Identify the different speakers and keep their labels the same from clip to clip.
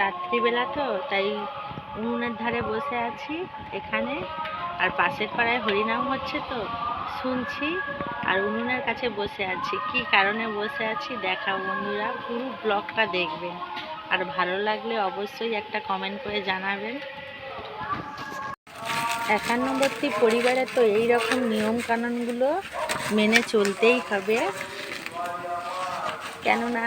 Speaker 1: রাত্রিবেলা তো তাই উনুনের ধারে বসে আছি এখানে, আর পাশের পাড়ায় হরিনাম হচ্ছে তো শুনছি, আর উনুনের কাছে বসে আছি। কি কারণে বসে আছি দেখাও বন্ধুরা, পুরো ব্লগটা দেখবেন, আর ভালো লাগলে অবশ্যই একটা কমেন্ট করে জানাবেন। একান্নবর্তী পরিবারে তো এই রকম নিয়ম কানুনগুলো মেনে চলতেই হবে, কেননা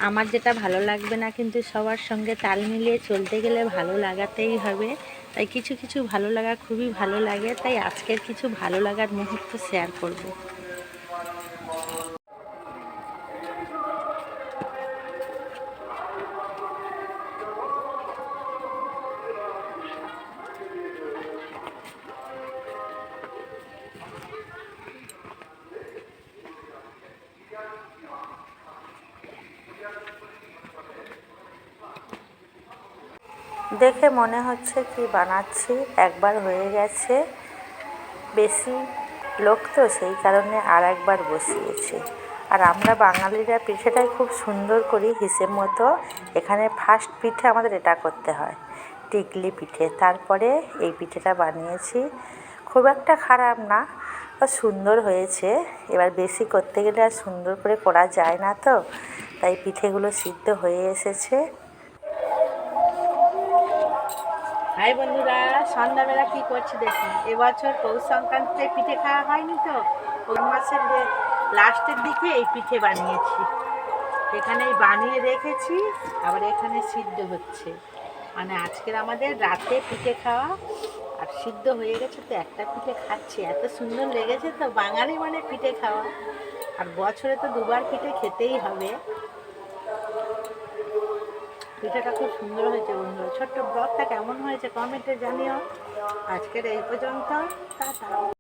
Speaker 1: আমার যেটা ভালো লাগবে না, কিন্তু সবার সঙ্গে তাল মিলিয়ে চলতে গেলে ভালো লাগাতেই হবে। তাই কিছু কিছু ভালো লাগা খুবই ভালো লাগে, তাই আজকের কিছু ভালো লাগার মুহূর্ত শেয়ার করব। দেখে মনে হচ্ছে কি বানাচ্ছি, একবার হয়ে গেছে, বেশি লোক তো সেই কারণে আর একবার বসিয়েছি। আর আমরা বাঙালিরা পিঠেটাই খুব সুন্দর করি হিসেব মতো। এখানে ফার্স্ট পিঠে আমাদের এটা করতে হয়, টিকলি পিঠে। তারপরে এই পিঠেটা বানিয়েছি, খুব একটা খারাপ না, সুন্দর হয়েছে। এবার বেশি করতে গেলে আর সুন্দর করে করা যায় না তো, তাই পিঠেগুলো সিদ্ধ হয়ে এসেছে। হাই বন্ধুরা, সন্ধ্যাবেলা কি করছি দেখুন। এবছর পৌষ সংক্রান্তিতে পিঠে খাওয়া হয়নি তো, পৌষ মাসের লাস্টের দিকে এই পিঠে বানিয়েছি। এখানে বানিয়ে রেখেছি, আবার এখানে সিদ্ধ হচ্ছে। মানে আজকের আমাদের রাতে পিঠে খাওয়া, আর সিদ্ধ হয়ে গেছে তো একটা পিঠে খাচ্ছি। এত সুন্দর লেগেছে তো, বাঙালি মানে পিঠে খাওয়া, আর বছরে তো দুবার পিঠে খেতেই হবে। পিঠাটা খুব সুন্দর হয়েছে বন্ধুরা। ছোট্ট ব্লগটা কেমন হয়েছে কমেন্টে জানিও। আজকের এই পর্যন্ত, টাটা।